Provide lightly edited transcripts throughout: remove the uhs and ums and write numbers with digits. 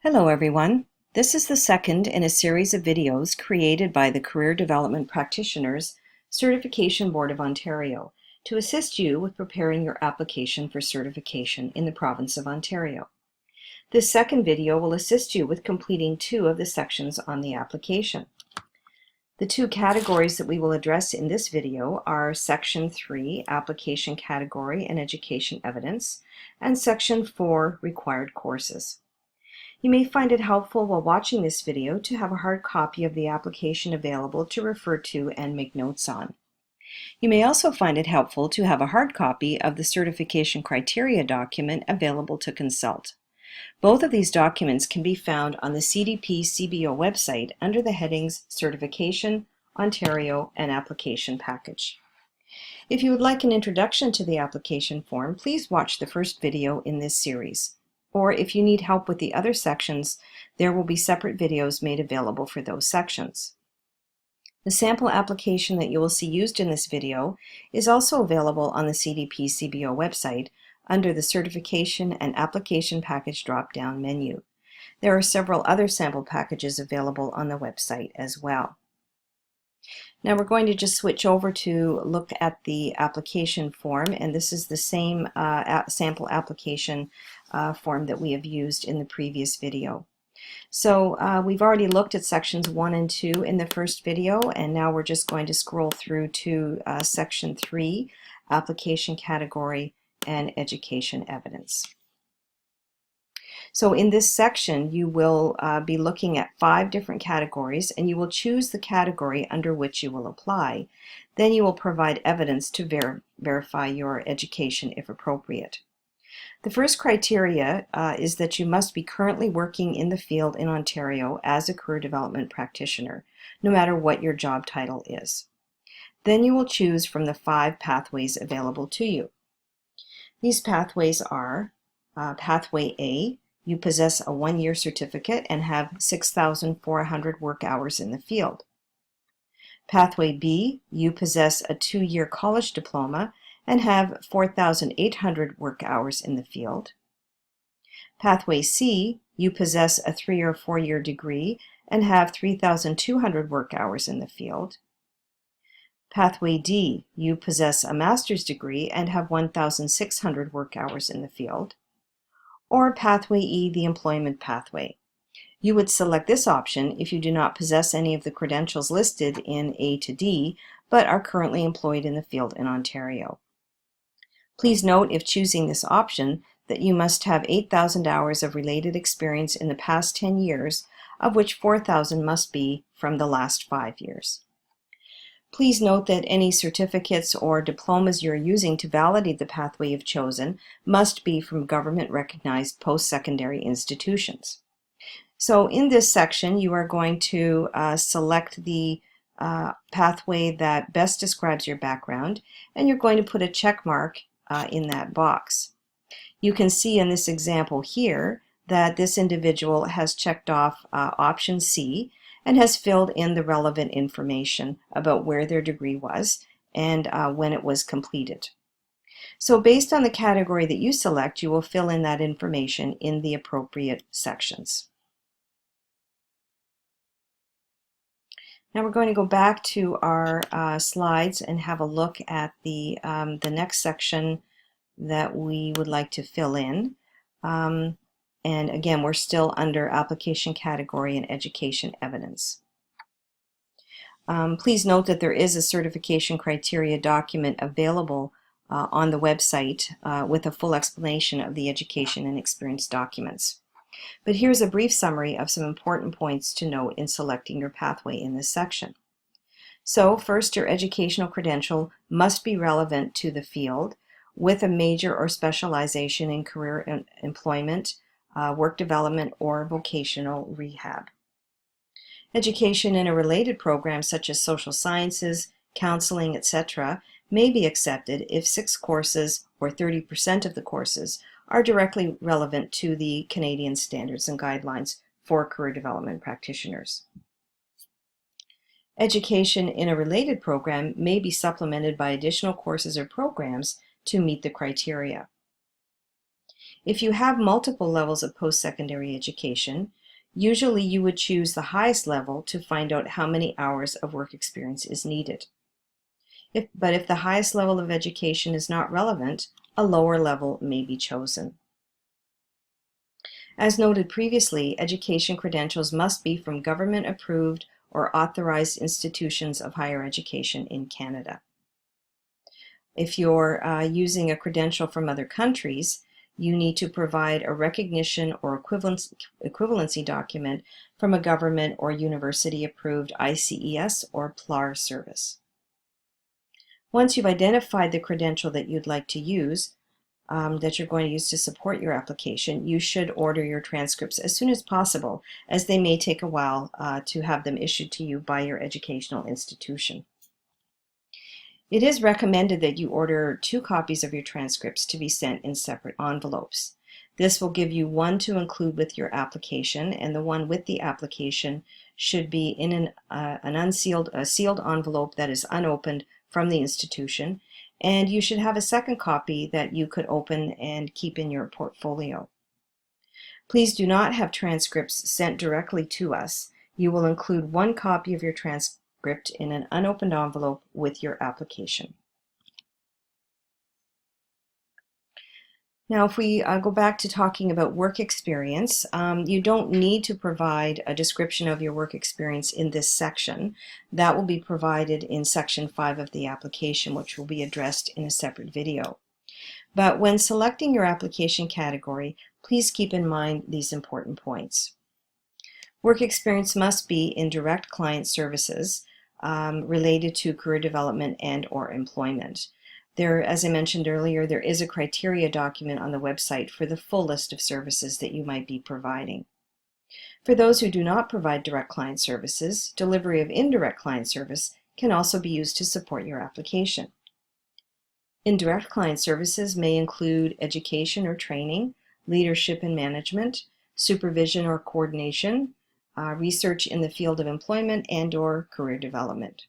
Hello everyone. This is the second in a series of videos created by the Career Development Practitioners Certification Board of Ontario to assist you with preparing your application for certification in the province of Ontario. This second video will assist you with completing two of the sections on the application. The two categories that we will address in this video are Section 3, Application Category and Education Evidence, and Section 4, Required Courses. You may find it helpful while watching this video to have a hard copy of the application available to refer to and make notes on. You may also find it helpful to have a hard copy of the certification criteria document available to consult. Both of these documents can be found on the CDP CBO website under the headings Certification, Ontario, and Application Package. If you would like an introduction to the application form, please watch the first video in this series. Or if you need help with the other sections, there will be separate videos made available for those sections. The sample application that you will see used in this video is also available on the CDP CBO website under the Certification and Application Package drop-down menu. There are several other sample packages available on the website as well. Now we're going to just switch over to look at the application form, and this is the same sample application form that we have used in the previous video. So we've already looked at sections 1 and 2 in the first video, and now we're just going to scroll through to section 3, Application Category and Education Evidence. So in this section, you will be looking at 5 different categories, and you will choose the category under which you will apply. Then you will provide evidence to verify your education if appropriate. The first criteria is that you must be currently working in the field in Ontario as a career development practitioner, no matter what your job title is. Then you will choose from the 5 pathways available to you. These pathways are Pathway A. You possess a 1-year certificate and have 6,400 work hours in the field. Pathway B, you possess a 2-year college diploma and have 4,800 work hours in the field. Pathway C, you possess a 3 or 4-year degree and have 3,200 work hours in the field. Pathway D, you possess a master's degree and have 1,600 work hours in the field. Or Pathway E, the employment pathway. You would select this option if you do not possess any of the credentials listed in A to D, but are currently employed in the field in Ontario. Please note, if choosing this option, that you must have 8,000 hours of related experience in the past 10 years, of which 4,000 must be from the last 5 years. Please note that any certificates or diplomas you're using to validate the pathway you've chosen must be from government-recognized post-secondary institutions. So in this section, you are going to select the pathway that best describes your background, and you're going to put a check mark in that box. You can see in this example here that this individual has checked off option C and has filled in the relevant information about where their degree was and when it was completed. So based on the category that you select, you will fill in that information in the appropriate sections. Now we're going to go back to our slides and have a look at the next section that we would like to fill in. And again, we're still under Application Category and Education Evidence. Please note that there is a certification criteria document available on the website with a full explanation of the education and experience documents. But here's a brief summary of some important points to note in selecting your pathway in this section. So first, your educational credential must be relevant to the field with a major or specialization in career employment, work development, or vocational rehab. Education in a related program such as social sciences, counseling, etc. may be accepted if 6 courses or 30% of the courses are directly relevant to the Canadian standards and guidelines for career development practitioners. Education in a related program may be supplemented by additional courses or programs to meet the criteria. If you have multiple levels of post-secondary education, usually you would choose the highest level to find out how many hours of work experience is needed. But if the highest level of education is not relevant, a lower level may be chosen. As noted previously, education credentials must be from government-approved or authorized institutions of higher education in Canada. If you're using a credential from other countries, you need to provide a recognition or equivalency document from a government or university-approved ICES or PLAR service. Once you've identified the credential that you'd like to use, that you're going to use to support your application, you should order your transcripts as soon as possible, as they may take a while to have them issued to you by your educational institution. It is recommended that you order 2 copies of your transcripts to be sent in separate envelopes. This will give you one to include with your application, and the one with the application should be in a sealed envelope that is unopened from the institution, and you should have a second copy that you could open and keep in your portfolio. Please do not have transcripts sent directly to us. You will include 1 copy of your transcript in an unopened envelope with your application. Now, if we go back to talking about work experience, you don't need to provide a description of your work experience in this section. That will be provided in section 5 of the application, which will be addressed in a separate video. But when selecting your application category, please keep in mind these important points. Work experience must be in direct client services related to career development and or employment. There, as I mentioned earlier, there is a criteria document on the website for the full list of services that you might be providing. For those who do not provide direct client services, delivery of indirect client service can also be used to support your application. Indirect client services may include education or training, leadership and management, supervision or coordination, research in the field of employment and or career development.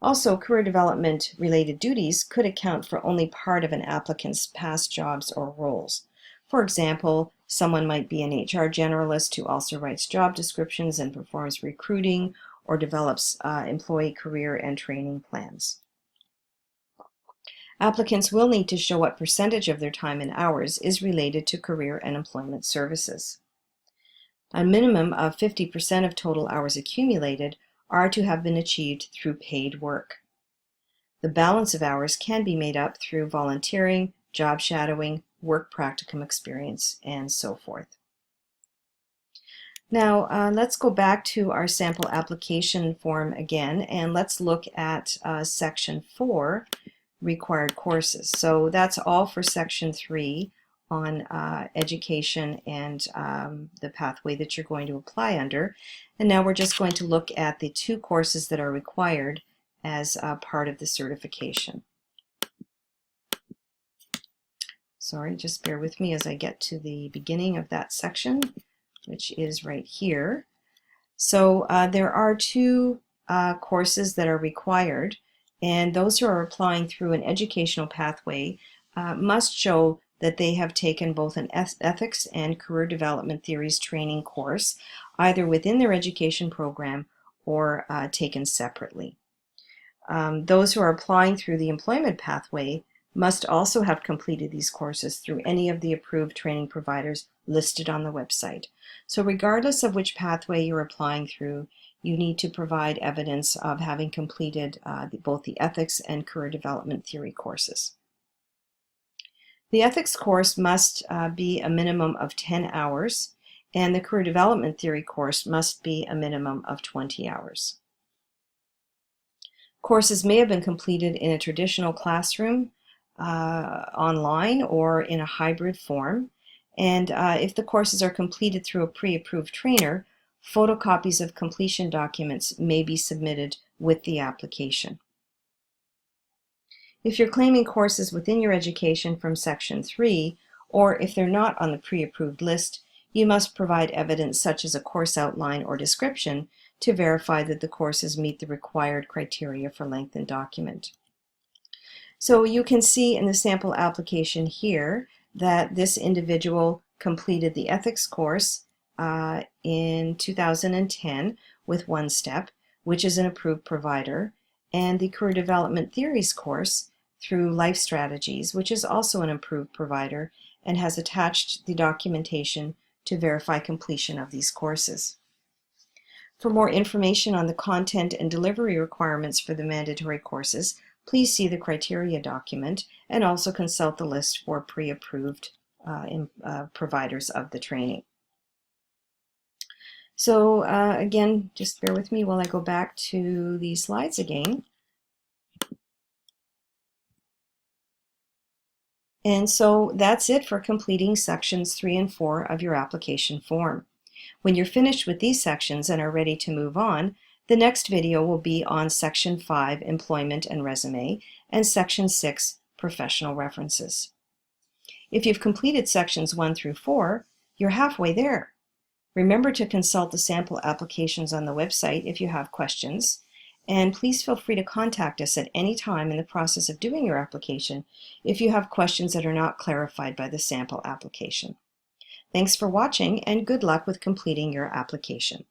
Also, career development related duties could account for only part of an applicant's past jobs or roles. For example, someone might be an HR generalist who also writes job descriptions and performs recruiting or develops employee career and training plans. Applicants will need to show what percentage of their time and hours is related to career and employment services. A minimum of 50% of total hours accumulated are to have been achieved through paid work. The balance of hours can be made up through volunteering, job shadowing, work practicum experience, and so forth. Now, let's go back to our sample application form again, and let's look at section 4, required courses. So that's all for section 3 on education and the pathway that you're going to apply under. And now we're just going to look at the 2 courses that are required as part of the certification. Sorry, just bear with me as I get to the beginning of that section, which is right here. So there are 2 courses that are required, and those who are applying through an educational pathway must show that they have taken both an ethics and career development theories training course, either within their education program or taken separately. Those who are applying through the employment pathway must also have completed these courses through any of the approved training providers listed on the website. So regardless of which pathway you're applying through, you need to provide evidence of having completed both the ethics and career development theory courses. The ethics course must be a minimum of 10 hours, and the career development theory course must be a minimum of 20 hours. Courses may have been completed in a traditional classroom, online, or in a hybrid form. And if the courses are completed through a pre-approved trainer, photocopies of completion documents may be submitted with the application. If you're claiming courses within your education from Section 3, or if they're not on the pre-approved list, you must provide evidence such as a course outline or description to verify that the courses meet the required criteria for length and document. So you can see in the sample application here that this individual completed the ethics course in 2010 with One Step, which is an approved provider, and the Career Development Theories course through Life Strategies, which is also an approved provider and has attached the documentation to verify completion of these courses. For more information on the content and delivery requirements for the mandatory courses, please see the criteria document and also consult the list for pre-approved providers of the training. So again, just bear with me while I go back to these slides again. And so that's it for completing sections 3 and 4 of your application form. When you're finished with these sections and are ready to move on, the next video will be on Section 5, Employment and Resume, and Section 6, Professional References. If you've completed sections 1 through 4, you're halfway there. Remember to consult the sample applications on the website if you have questions, and please feel free to contact us at any time in the process of doing your application if you have questions that are not clarified by the sample application. Thanks for watching, and good luck with completing your application.